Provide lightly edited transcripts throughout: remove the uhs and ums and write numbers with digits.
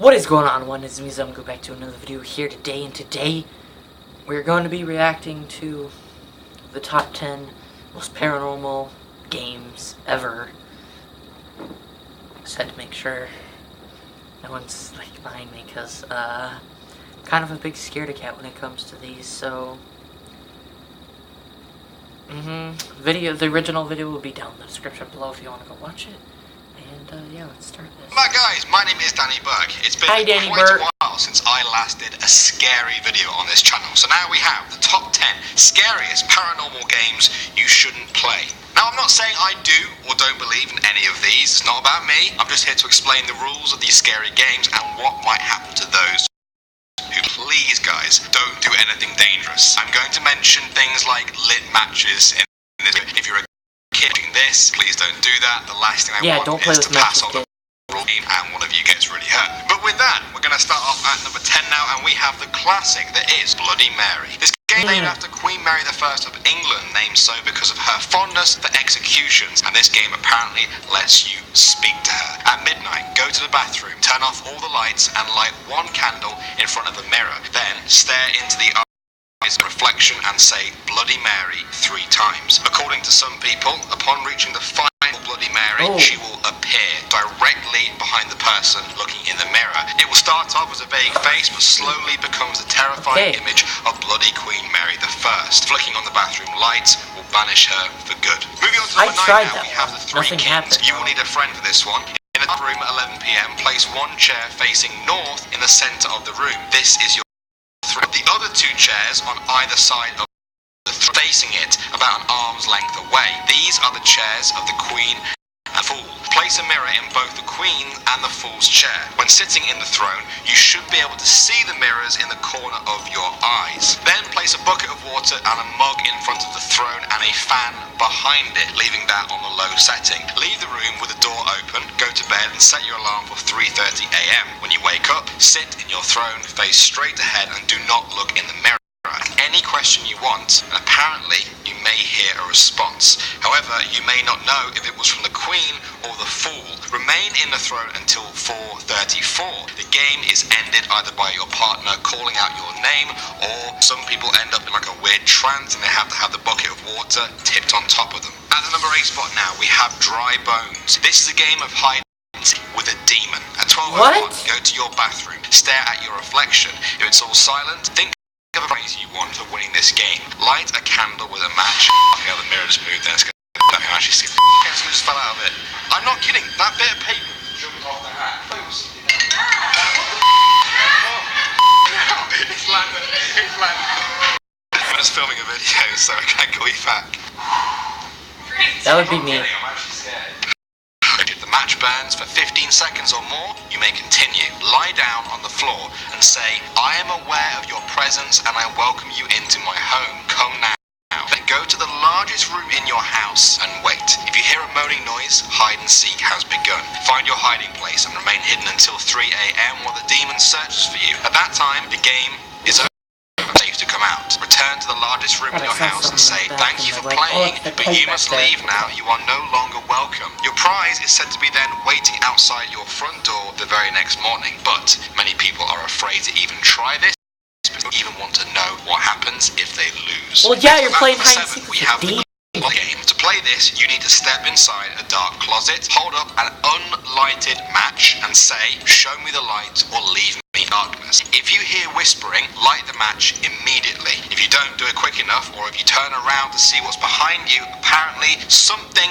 What is going on, one? It's me, so I'm going to go back to another video here today, and today we're going to be reacting to the top 10 most paranormal games ever. Just had to make sure no one's like behind me, because kind of a big scaredy cat when it comes to these, so the original video will be down in the description below if you want to go watch it. And yeah, let's start this. Hi guys, my name is Danny Burke. It's been quite a while since I last did a scary video on this channel. So now we have the top 10 scariest paranormal games you shouldn't play. Now I'm not saying I do or don't believe in any of these. It's not about me. I'm just here to explain the rules of these scary games and what might happen to those who, please guys, don't do anything dangerous. I'm going to mention things like lit matches in this. If you're a kid doing this, please don't do that. The last thing I want is to pass on the rule and one of you gets really hurt. But with that, we're going to start off at number 10 now, and we have the classic that is Bloody Mary. This game named after Queen Mary I of England, named so because of her fondness for executions, and this game apparently lets you speak to her. At midnight, go to the bathroom, turn off all the lights and light one candle in front of the mirror. Then stare into the reflection and say Bloody Mary 3 times. According to some people, upon reaching the final Bloody Mary, she will appear directly behind the person looking in the mirror. It will start off as a vague face, but slowly becomes a terrifying image of Bloody Queen Mary I. Flicking on the bathroom lights will banish her for good. Moving on to number 9 now, we have the 3 Kings. You will need a friend for this one. In the room at 11 PM, place one chair facing north in the center of the room. This is your the other 2 chairs on either side of the facing it about an arm's length away. These are the chairs of the Queen and Fool. Place a mirror in both the Queen and the Fool's chair. When sitting in the throne, you should be able to see the mirrors in the corner of your eyes. Then place a bucket of water and a mug in front of the throne and a fan behind it, leaving that on the low setting. Leave the room with the door open, go to bed and set your alarm for 3:30 AM. When you wake up, sit in your throne, face straight ahead and do not look in the mirror. Any question you want, and apparently you may hear a response. However, you may not know if it was from the Queen or the Fool. Remain in the throne until 4:34. The game is ended either by your partner calling out your name, or some people end up in like a weird trance and they have to have the bucket of water tipped on top of them. At the number 8 spot now, we have Dry Bones. This is a game of hide and seek with a demon. At 12:01, go to your bathroom, stare at your reflection. If it's all silent, think of a phrase you want for winning this game. Light a candle with a match. Okay, the mirror just moved there. It's gonna actually just fell out of it. I'm not kidding. That bit of paper jumped off the hat. It's landed. It's landed. I'm just filming a video, so I can't call you back. That would be me. I'm actually scared. If the match burns for 15 seconds or more, you may continue. Lie down on the floor and say, I am aware of your presence and I welcome you into my home. Come now. Then go to the largest room in your house and wait. If you hear a moaning noise, hide and seek has begun. Find your hiding place and remain hidden until 3 AM while the demon searches for you. At that time, the game is over. Safe to come out. Return to the largest room in your house and say, thank you for playing, but you must leave now. You are no longer welcome. Your prize is said to be then waiting outside your front door the very next morning, but many people are afraid to even try this. Even want to know what happens if they lose. Well, yeah, you're playing hide and seek. We have the game. To play this, you need to step inside a dark closet, hold up an unlighted match and say, show me the light or leave me in darkness. If you hear whispering, light the match immediately. If you don't do it quick enough, or if you turn around to see what's behind you, apparently something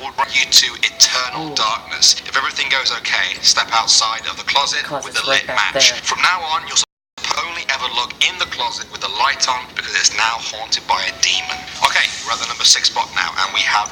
will bring you to eternal darkness. If everything goes okay, step outside of the closet with the lit match. From now on, you'll only ever look in the closet with the light on because it's now haunted by a demon. Okay, we're at the number 6 spot now, and we have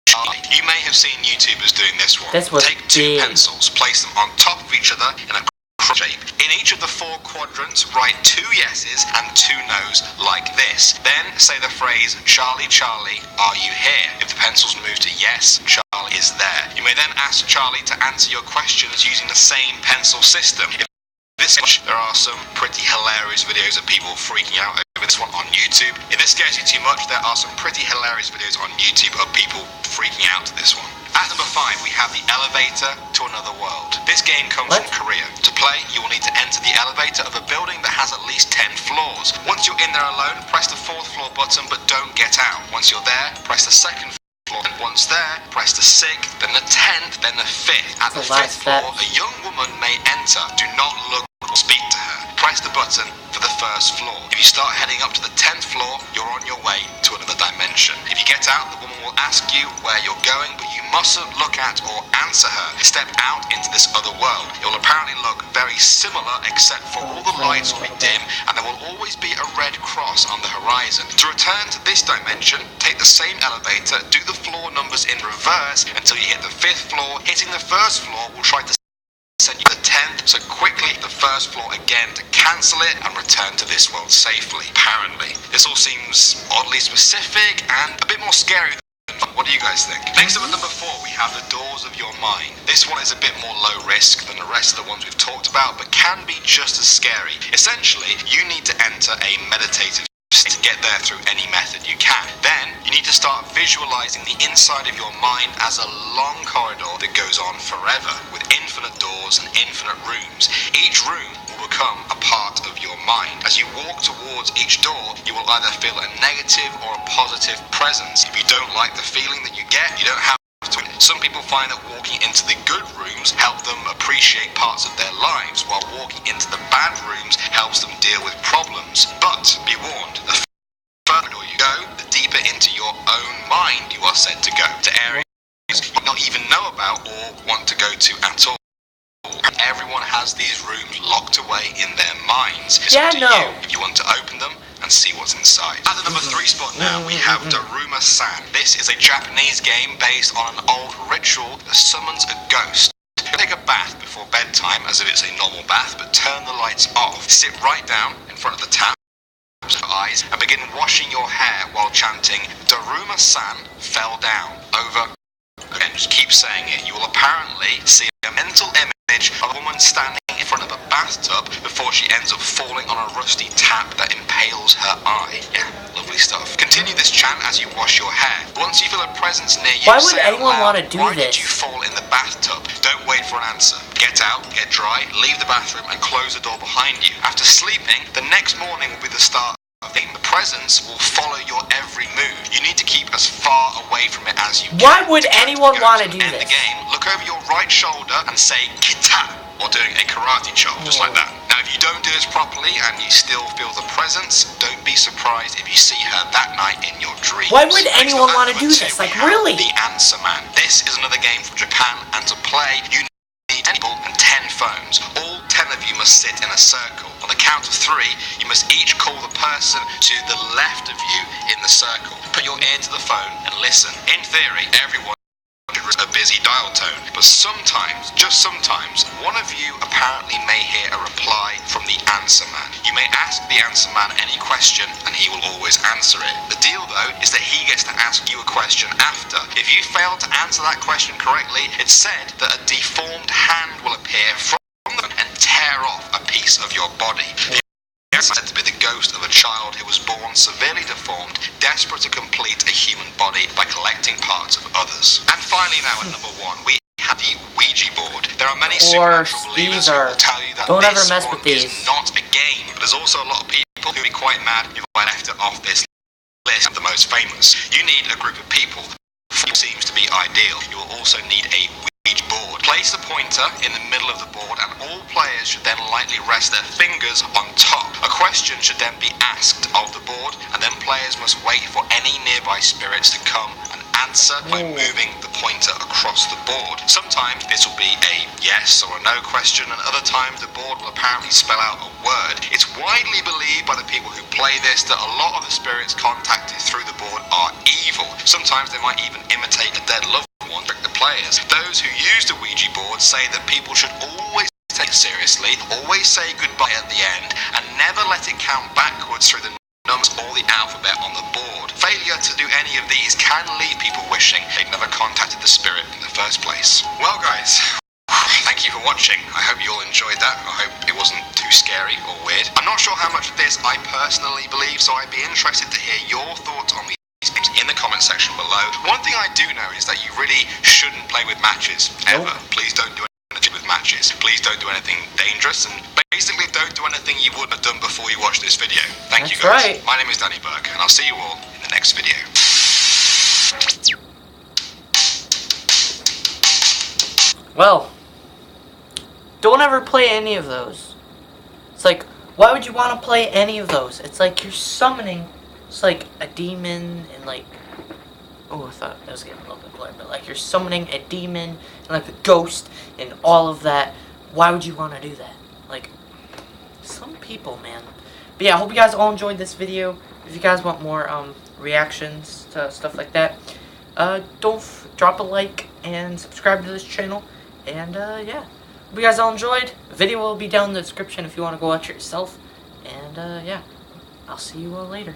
Charlie. You may have seen YouTubers doing this one. Take 2 pencils, place them on top of each other in a cross shape. In each of the 4 quadrants, write 2 yeses and 2 no's like this. Then say the phrase, Charlie, Charlie, are you here? If the pencils move to yes, Charlie is there. You may then ask Charlie to answer your questions using the same pencil system. There are some pretty hilarious videos of people freaking out over this one on YouTube. If this scares you too much, there are some pretty hilarious videos on YouTube of people freaking out to this one. At number 5, we have the elevator to another world. This game comes from Korea. To play, you will need to enter the elevator of a building that has at least 10 floors. Once you're in there alone, press the 4th floor button, but don't get out. Once you're there, press the 2nd floor, and once there, press the 6th, then the 10th, then the 5th. At the 5th floor, a young woman may enter. Do not look or speak to her. Press the button for the 1st floor. If you start heading up to the 10th floor, you're on your way to another dimension. If you get out, the woman will ask you where you're going, but you mustn't look at or answer her. Step out into this other world. It will apparently look very similar, except for all the lights will be dim, and there will always be a red cross on the horizon. To return to this dimension, take the same elevator, do the floor numbers in reverse until you hit the 5th floor. Hitting the 1st floor will try to send you the 10th, so quickly the 1st floor again to cancel it and return to this world safely, apparently. This all seems oddly specific and a bit more scary than fun. What do you guys think? Next up at number 4, we have the doors of your mind. This one is a bit more low risk than the rest of the ones we've talked about, but can be just as scary. Essentially, you need to enter a meditative to get there through any method you can. Then you need to start visualizing the inside of your mind as a long corridor that goes on forever, with infinite doors and infinite rooms. Each room will become a part of your mind. As you walk towards each door, you will either feel a negative or a positive presence. If you don't like the feeling that you get, you don't have to. Some people find that walking into the good rooms help them appreciate parts of their lives, while walking into the bad rooms helps them deal with problems. But be warned, the further you go, the deeper into your own mind you are said to go, to areas you might not even know about or want to go to at all. Everyone has these rooms locked away in their minds. It's up to you if you want to open them and see what's inside. At the number 3 spot now, we have Daruma-san. This is a Japanese game based on an old ritual that summons a ghost. Take a bath before bedtime as if it's a normal bath, but turn the lights off. Sit right down in front of the tap, close your eyes, and begin washing your hair while chanting, Daruma-san fell down, over again. Just keep saying it. You will apparently see a mental image of a woman standing in front of a bathtub before she ends up falling on a rusty tap that impales her eye. Yeah, lovely stuff. Continue this chant as you wash your hair. Once you feel a presence near you, why would anyone want to do why this? Did you fall in the bathtub? Don't wait for an answer. Get out, get dry, leave the bathroom and close the door behind you. After sleeping, the next morning will be the start. The presence will follow your every move. You need to keep as far away from it as you can. Why would anyone want to do end this? The game, look over your right shoulder and say kita, or doing a karate chop, just like that. Now, if you don't do this properly and you still feel the presence, don't be surprised if you see her that night in your dreams. Why would anyone want to do this? Like, really? The Answer Man. This is another game from Japan, and to play, you need 10 people and 10 phones. All 10 of you must sit in a circle. On the count of 3, you must each call the person to the left of you in the circle. Put your ear to the phone and listen. In theory, everyone has a busy dial tone, but sometimes, just sometimes, one of you apparently may hear a reply from the Answer Man. You may ask the Answer Man any question and he will always answer it. The deal though is that he gets to ask you a question after. If you fail to answer that question correctly, it's said that a deformed hand will appear from them and tear off a piece of your body. The Answer Man is said to be the ghost of a child who was born severely deformed, desperate to complete a human body by collecting parts of others. And finally now at number 1, we have the Ouija board. There are many supernatural believers who will tell you that this one is not a game, but there's also a lot of people who will be quite mad if I left it off this list of the most famous. You need a group of people. It seems to be ideal. You will also need a Ouija board. Place the pointer in the middle of the board and all players should then lightly rest their fingers on top. A question should then be asked of the board and then players must wait for any nearby spirits to come and answer by moving the pointer across the board. Sometimes this will be a yes or a no question, and other times the board will apparently spell out a word. It's widely believed by the people who play this that a lot of the spirits contacted through the board are evil. Sometimes they might even imitate a dead loved one to trick the players. Those who use the Ouija board say that people should always take it seriously, always say goodbye at the end, and never let it count backwards through the numbers or the alphabet on the board. Failure to do any of these can leave people wishing they'd never contacted the spirit in the first place. Well guys, thank you for watching. I hope you all enjoyed that. I hope it wasn't too scary or weird. I'm not sure how much of this I personally believe, so I'd be interested to hear your thoughts on these games. in the comment section below. One thing I do know is that you really shouldn't play with matches, ever. Please don't do anything with matches. Please don't do anything dangerous, and basically don't do anything you wouldn't have done before you watched this video. Thank you guys. My name is Danny Burke, and I'll see you all in the next video. Well, don't ever play any of those. It's like, why would you want to play any of those? It's like you're summoning, it's like a demon and like, oh, I thought I was getting a little bit blurred, but like you're summoning a demon and like a ghost and all of that. Why would you want to do that? Like, some people, man. But yeah, I hope you guys all enjoyed this video. If you guys want more reactions to stuff like that, drop a like and subscribe to this channel. And yeah, hope you guys all enjoyed. The video will be down in the description if you want to go watch it yourself. And yeah, I'll see you all later.